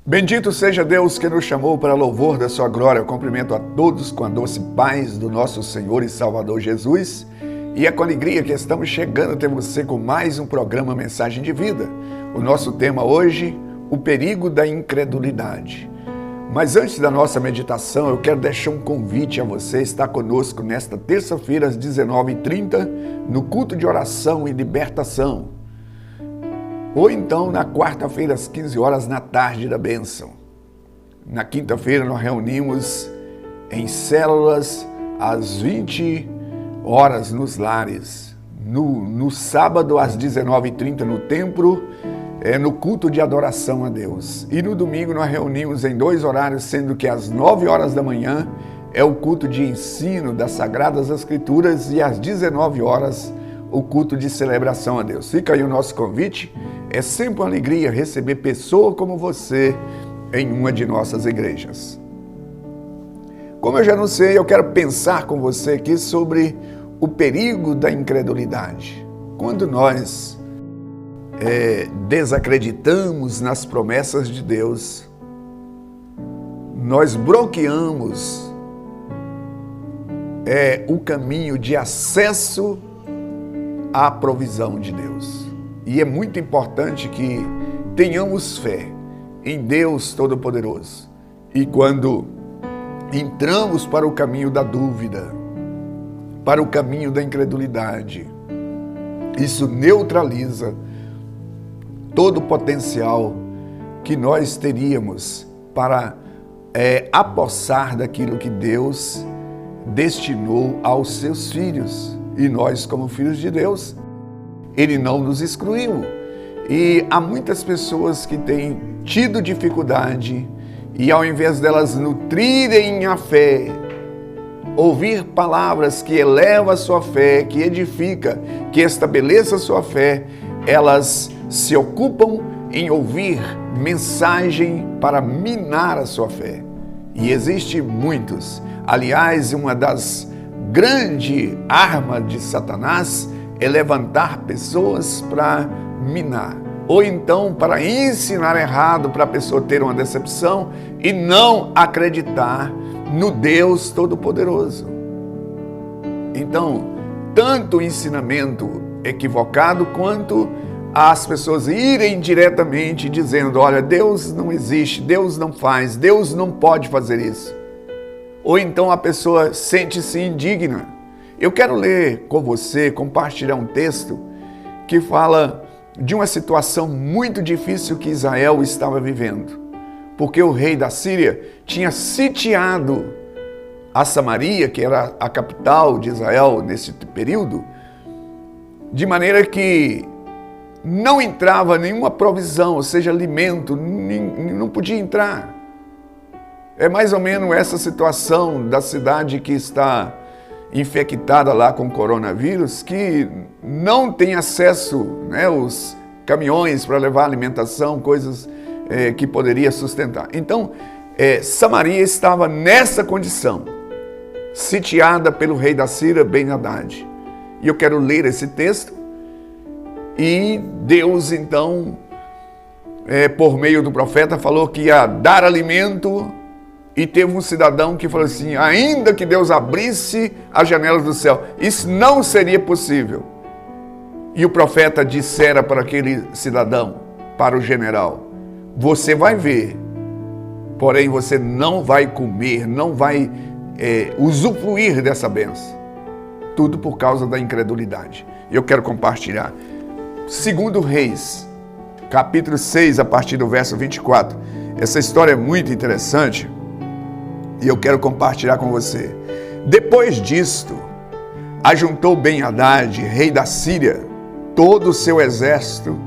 Bendito seja Deus que nos chamou para louvor da sua glória. Eu cumprimento a todos com a doce paz do nosso Senhor e Salvador Jesus. E é com alegria que estamos chegando até você com mais um programa Mensagem de Vida. O nosso tema hoje, o perigo da incredulidade. Mas antes da nossa meditação, eu quero deixar um convite a você estar conosco nesta terça-feira às 19h30, no culto de oração e libertação. Ou então na quarta-feira às 15 horas na tarde da bênção. Na quinta-feira nós reunimos em células às 20 horas nos lares. No sábado às 19h30 no templo, no culto de adoração a Deus. E no domingo nós reunimos em 2 horários, sendo que às 9 horas da manhã é o culto de ensino das Sagradas Escrituras e às 19 horas o culto de celebração a Deus. Fica aí o nosso convite. É sempre uma alegria receber pessoa como você em uma de nossas igrejas. Como eu já anunciei, eu quero pensar com você aqui sobre o perigo da incredulidade. Quando nós desacreditamos nas promessas de Deus, nós bloqueamos o caminho de acesso à provisão de Deus. E é muito importante que tenhamos fé em Deus Todo-Poderoso. E quando entramos para o caminho da dúvida, para o caminho da incredulidade, isso neutraliza todo o potencial que nós teríamos para apossar daquilo que Deus destinou aos seus filhos. E nós, como filhos de Deus, Ele não nos excluiu. E há muitas pessoas que têm tido dificuldade e ao invés delas nutrirem a fé, ouvir palavras que elevam a sua fé, que edifica, que estabeleça a sua fé, elas se ocupam em ouvir mensagem para minar a sua fé. E existe muitos. Aliás, uma das grandes armas de Satanás é levantar pessoas para minar, ou então para ensinar errado, para a pessoa ter uma decepção e não acreditar no Deus Todo-Poderoso. Então, tanto o ensinamento equivocado quanto as pessoas irem diretamente dizendo, olha, Deus não existe, Deus não faz, Deus não pode fazer isso. Ou então a pessoa sente-se indigna. Eu quero ler com você, compartilhar um texto que fala de uma situação muito difícil que Israel estava vivendo. Porque o rei da Síria tinha sitiado a Samaria, que era a capital de Israel nesse período, de maneira que não entrava nenhuma provisão, ou seja, alimento, não podia entrar. É mais ou menos essa situação da cidade que está infectada lá com coronavírus, que não tem acesso, os caminhões para levar alimentação, coisas que poderia sustentar. Então, Samaria estava nessa condição, sitiada pelo rei da Síria, Ben-Hadad. E eu quero ler esse texto, e Deus, então, por meio do profeta, falou que ia dar alimento. E teve um cidadão que falou assim, ainda que Deus abrisse as janelas do céu, isso não seria possível. E o profeta dissera para aquele cidadão, para o general, você vai ver, porém você não vai comer, não vai usufruir dessa bênção. Tudo por causa da incredulidade. Eu quero compartilhar. 2 Reis, capítulo 6, a partir do verso 24. Essa história é muito interessante. E eu quero compartilhar com você. Depois disto, ajuntou Ben-Hadad, rei da Síria, todo o seu exército,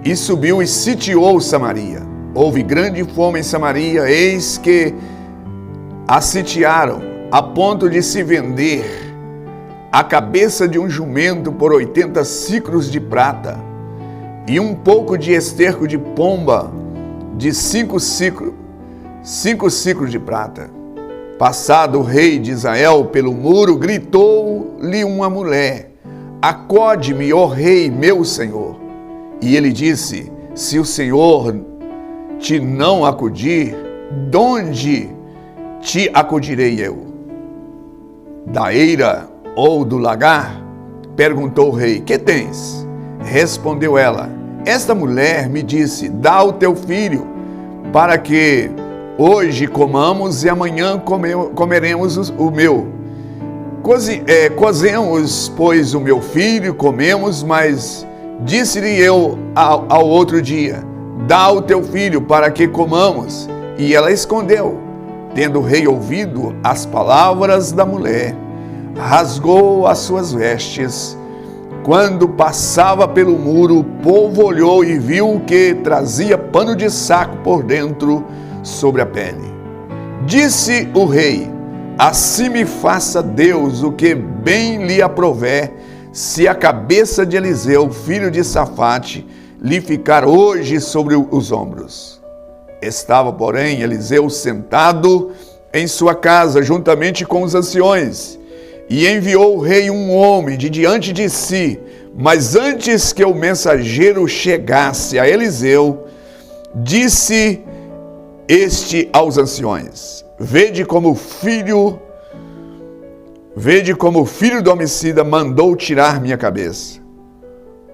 e subiu e sitiou Samaria. Houve grande fome em Samaria, eis que a sitiaram, a ponto de se vender a cabeça de um jumento por 80 siclos de prata, e um pouco de esterco de pomba de 5 ciclos de prata. Passado o rei de Israel pelo muro, gritou-lhe uma mulher, acode-me, ó rei, meu senhor. E ele disse, se o Senhor te não acudir, donde te acudirei eu? Da eira ou do lagar? Perguntou o rei. Que tens? Respondeu ela. Esta mulher me disse, dá o teu filho, para que hoje comamos e amanhã comeremos o meu. Cozemos, pois, o meu filho, comemos, mas disse-lhe eu ao outro dia, dá o teu filho para que comamos. E ela escondeu. Tendo o rei ouvido as palavras da mulher, rasgou as suas vestes. Quando passava pelo muro, o povo olhou e viu que trazia pano de saco por dentro sobre a pele. Disse o rei, assim me faça Deus o que bem lhe aprouver, se a cabeça de Eliseu, filho de Safate, lhe ficar hoje sobre os ombros. Estava, porém, Eliseu sentado em sua casa, juntamente com os anciões, e enviou o rei um homem de diante de si, mas antes que o mensageiro chegasse a Eliseu, disse este aos anciões, vede como o filho do homicida mandou tirar minha cabeça.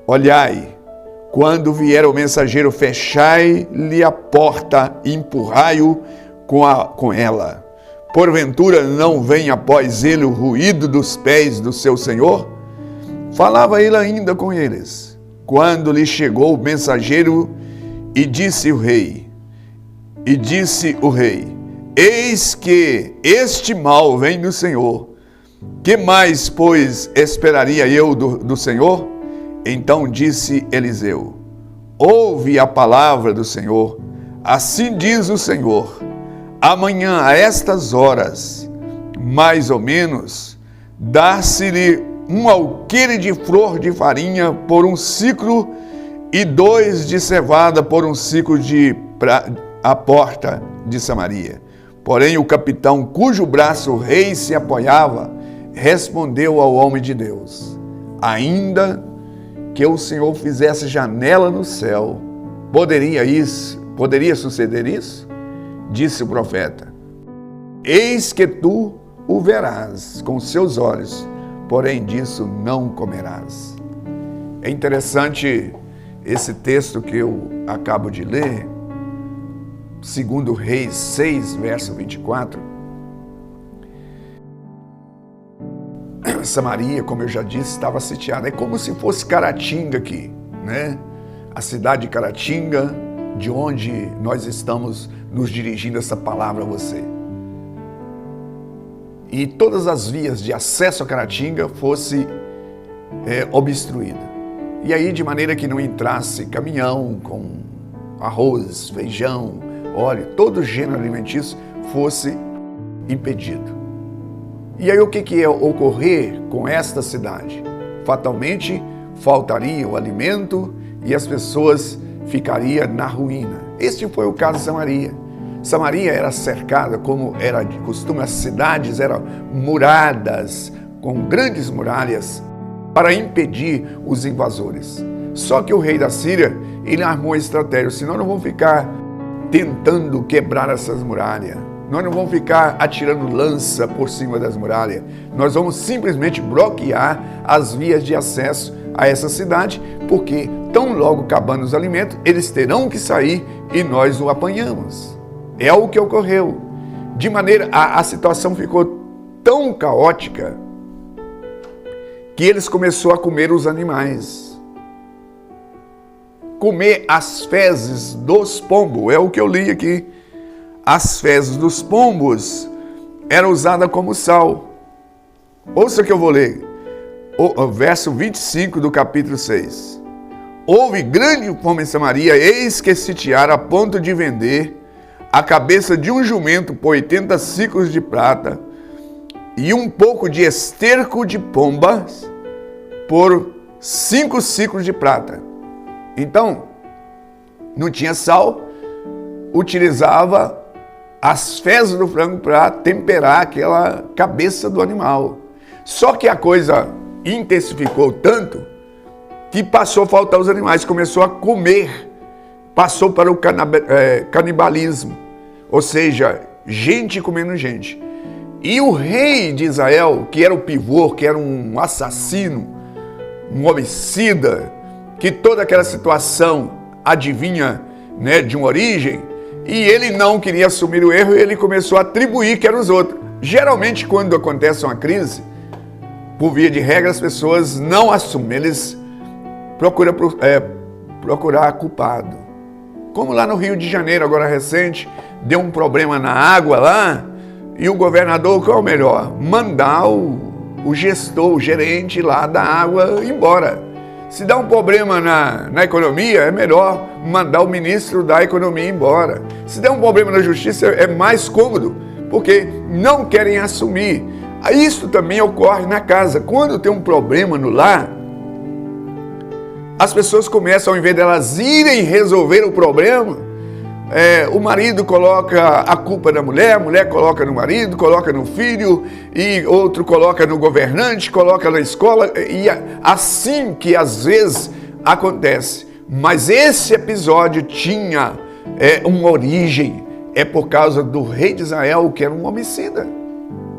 Olhai, quando vier o mensageiro, fechai-lhe a porta e empurrai-o com ela. Porventura não vem após ele o ruído dos pés do seu senhor? Falava ele ainda com eles, quando lhe chegou o mensageiro e disse o rei, eis que este mal vem do Senhor. Que mais, pois, esperaria eu do Senhor? Então disse Eliseu, ouve a palavra do Senhor. Assim diz o Senhor, amanhã a estas horas, mais ou menos, dá-se-lhe um alqueire de flor de farinha por um ciclo e 2 de cevada por um ciclo à porta de Samaria. Porém o capitão, cujo braço o rei se apoiava, respondeu ao homem de Deus, ainda que o Senhor fizesse janela no céu, poderia suceder isso? Disse o profeta, eis que tu o verás com seus olhos, porém disso não comerás. É interessante esse texto que eu acabo de ler, 2 Reis 6, verso 24. Samaria, como eu já disse, estava sitiada. É como se fosse Caratinga aqui, né? A cidade de Caratinga, de onde nós estamos nos dirigindo essa palavra a você. E todas as vias de acesso a Caratinga fosse obstruída. E aí, de maneira que não entrasse caminhão com arroz, feijão, óleo, todo gênero alimentício fosse impedido. E aí o que ia ocorrer com esta cidade? Fatalmente faltaria o alimento e as pessoas ficariam na ruína. Este foi o caso de Samaria. Samaria era cercada, como era de costume, as cidades eram muradas, com grandes muralhas, para impedir os invasores. Só que o rei da Síria, ele armou a estratégia, senão não vão ficar tentando quebrar essas muralhas. Nós não vamos ficar atirando lança por cima das muralhas. Nós vamos simplesmente bloquear as vias de acesso a essa cidade, porque tão logo acabando os alimentos, eles terão que sair e nós o apanhamos. É o que ocorreu. De maneira, a situação ficou tão caótica que eles começaram a comer os animais. Comer as fezes dos pombos, é o que eu li aqui. As fezes dos pombos eram usadas como sal. Ouça o que eu vou ler. O verso 25 do capítulo 6. Houve grande fome em Samaria, eis que sitiaram a ponto de vender a cabeça de um jumento por 80 ciclos de prata e um pouco de esterco de pombas por 5 ciclos de prata. Então, não tinha sal, utilizava as fezes do frango para temperar aquela cabeça do animal. Só que a coisa intensificou tanto que passou a faltar os animais, começou a comer passou para o canibalismo, ou seja, gente comendo gente. E o rei de Israel, que era o pivô, que era um assassino, um homicida, que toda aquela situação adivinha, né, de uma origem, e ele não queria assumir o erro, e ele começou a atribuir que eram os outros. Geralmente, quando acontece uma crise, por via de regra, as pessoas não assumem, eles procuram procurar culpado. Como lá no Rio de Janeiro, agora recente, deu um problema na água lá, e o governador, qual é o melhor? Mandar o gestor, o gerente lá da água embora. Se dá um problema na economia, é melhor mandar o ministro da economia embora. Se der um problema na justiça, é mais cômodo, porque não querem assumir. Isso também ocorre na casa. Quando tem um problema no lar, as pessoas começam, ao invés delas irem resolver o problema, o marido coloca a culpa na mulher, a mulher coloca no marido, coloca no filho, e outro coloca no governante, coloca na escola, e assim que às vezes acontece. Mas esse episódio tinha uma origem, por causa do rei de Israel, que era um homicida.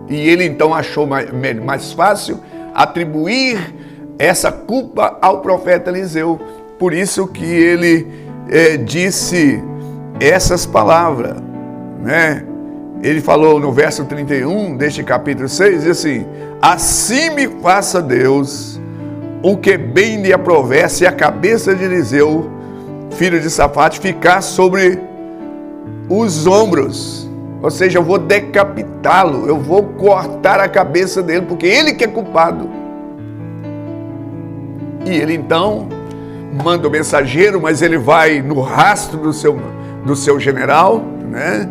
E ele então achou mais fácil atribuir essa culpa ao profeta Eliseu. Por isso que ele disse essas palavras, né? Ele falou no verso 31 deste capítulo 6, diz assim: assim me faça Deus o que bem lhe aprover, se a cabeça de Eliseu, filho de Safate, ficar sobre os ombros. Ou seja, eu vou decapitá-lo, eu vou cortar a cabeça dele, porque ele que é culpado. E ele então manda o mensageiro, mas ele vai no rastro do seu general, né?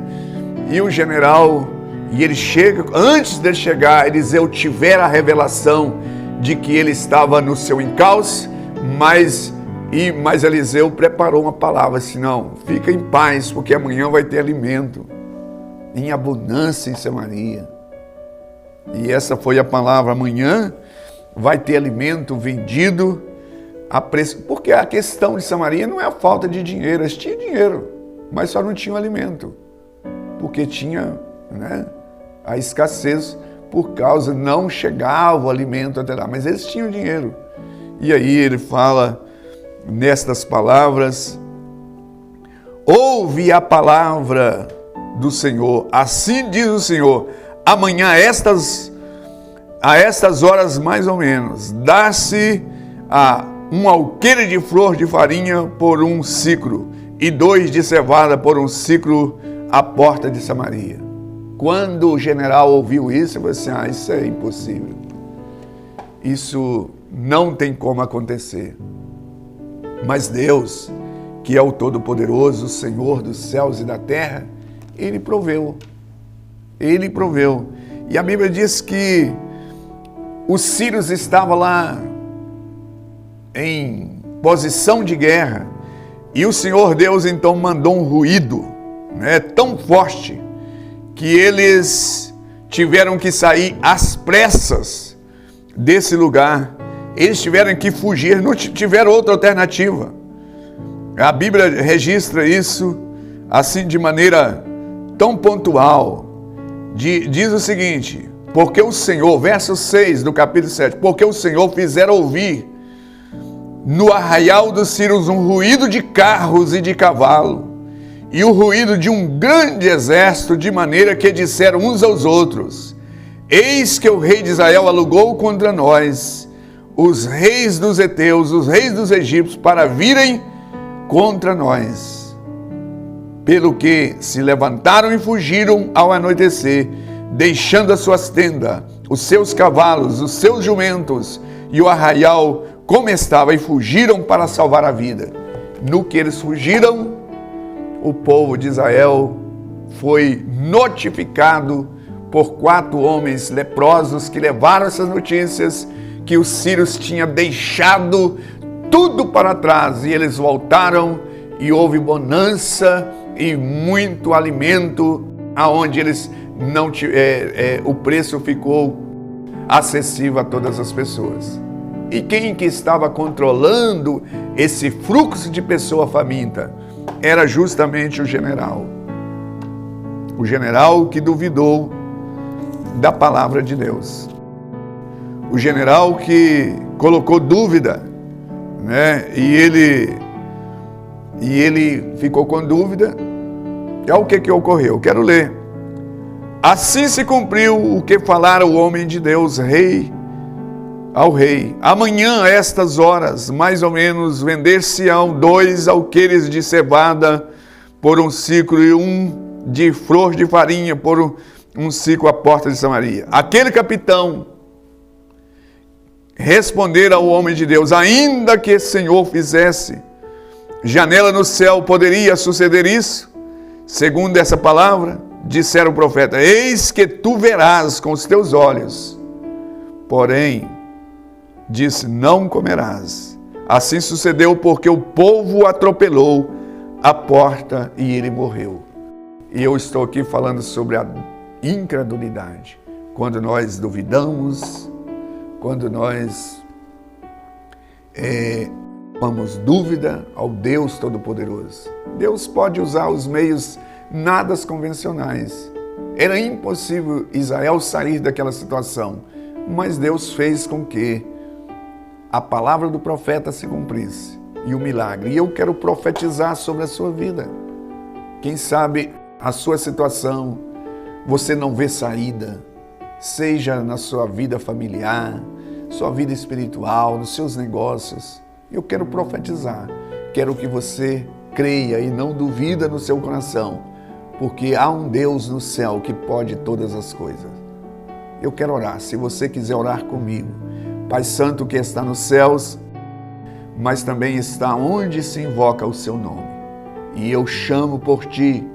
E o general, ele chega, antes de chegar, Eliseu tiver a revelação de que ele estava no seu encalço, mas Eliseu preparou uma palavra assim: não, fica em paz, porque amanhã vai ter alimento em abundância em Samaria. E essa foi a palavra: amanhã vai ter alimento vendido a preço. Porque a questão de Samaria não é a falta de dinheiro, eles tinham dinheiro, mas só não tinham alimento, porque tinha, né, a escassez, por causa não chegava o alimento até lá, mas eles tinham dinheiro. E aí ele fala nestas palavras: ouve a palavra do Senhor, assim diz o Senhor, amanhã a estas horas mais ou menos, dá-se um alqueire de flor de farinha por um siclo, e 2 de cevada por um siclo à porta de Samaria. Quando o general ouviu isso, ele falou assim: isso é impossível, isso não tem como acontecer. Mas Deus, que é o Todo-Poderoso, o Senhor dos céus e da terra, Ele proveu. Ele proveu. E a Bíblia diz que os sírios estavam lá em posição de guerra, e o Senhor Deus então mandou um ruído, né, tão forte, que eles tiveram que sair às pressas desse lugar. Eles tiveram que fugir, não tiveram outra alternativa. A Bíblia registra isso assim de maneira tão pontual. Diz o seguinte: porque o Senhor, verso 6 do capítulo 7, porque o Senhor fizera ouvir no arraial dos sírios um ruído de carros e de cavalo, e o ruído de um grande exército, de maneira que disseram uns aos outros: eis que o rei de Israel alugou contra nós os reis dos heteus, os reis dos egípcios, para virem contra nós. Pelo que se levantaram e fugiram ao anoitecer, deixando as suas tendas, os seus cavalos, os seus jumentos e o arraial como estava, e fugiram para salvar a vida. No que eles fugiram, o povo de Israel foi notificado por 4 homens leprosos que levaram essas notícias, que os sírios tinham deixado tudo para trás, e eles voltaram, e houve bonança e muito alimento, aonde eles não o preço ficou acessível a todas as pessoas. E quem que estava controlando esse fluxo de pessoa faminta? era justamente o general. O general que duvidou da palavra de Deus. O general que colocou dúvida, né? E ele ficou com dúvida. E olha o que ocorreu. Eu quero ler. Assim se cumpriu o que falara o homem de Deus, ao rei. Amanhã, a estas horas, mais ou menos, vender-se-ão 2 alqueires de cevada por um ciclo e um de flor de farinha por um ciclo à porta de Samaria. Aquele capitão responder ao homem de Deus, ainda que o Senhor fizesse janela no céu, poderia suceder isso? Segundo essa palavra, dissera o profeta, eis que tu verás com os teus olhos, porém, disse, não comerás. Assim sucedeu porque o povo atropelou a porta e ele morreu. E eu estou aqui falando sobre a incredulidade. Quando nós duvidamos, quando nós tomamos dúvida ao Deus Todo-Poderoso. Deus pode usar os meios nada convencionais. Era impossível Israel sair daquela situação, mas Deus fez com que a palavra do profeta se cumprisse e o milagre. E eu quero profetizar sobre a sua vida. Quem sabe a sua situação, você não vê saída, seja na sua vida familiar, sua vida espiritual, nos seus negócios. Eu quero profetizar, quero que você creia e não duvida no seu coração, porque há um Deus no céu que pode todas as coisas. Eu quero orar, se você quiser orar comigo. Pai Santo que está nos céus, mas também está onde se invoca o seu nome. E eu chamo por ti,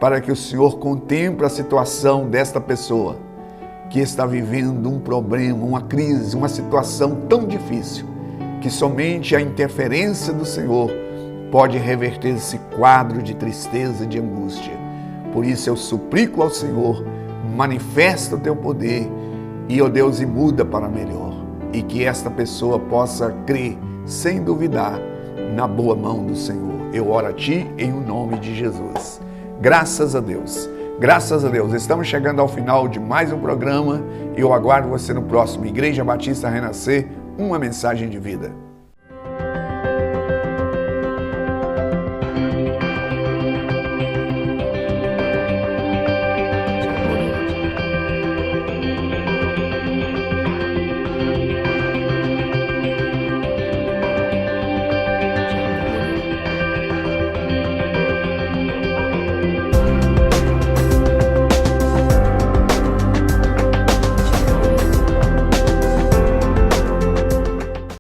para que o Senhor contemple a situação desta pessoa que está vivendo um problema, uma crise, uma situação tão difícil, que somente a interferência do Senhor pode reverter esse quadro de tristeza e de angústia. Por isso eu suplico ao Senhor, manifesta o teu poder e, ó Deus, e muda para melhor. E que esta pessoa possa crer, sem duvidar, na boa mão do Senhor. Eu oro a ti em o nome de Jesus. Graças a Deus. Graças a Deus. Estamos chegando ao final de mais um programa e eu aguardo você no próximo. Igreja Batista Renascer, uma mensagem de vida.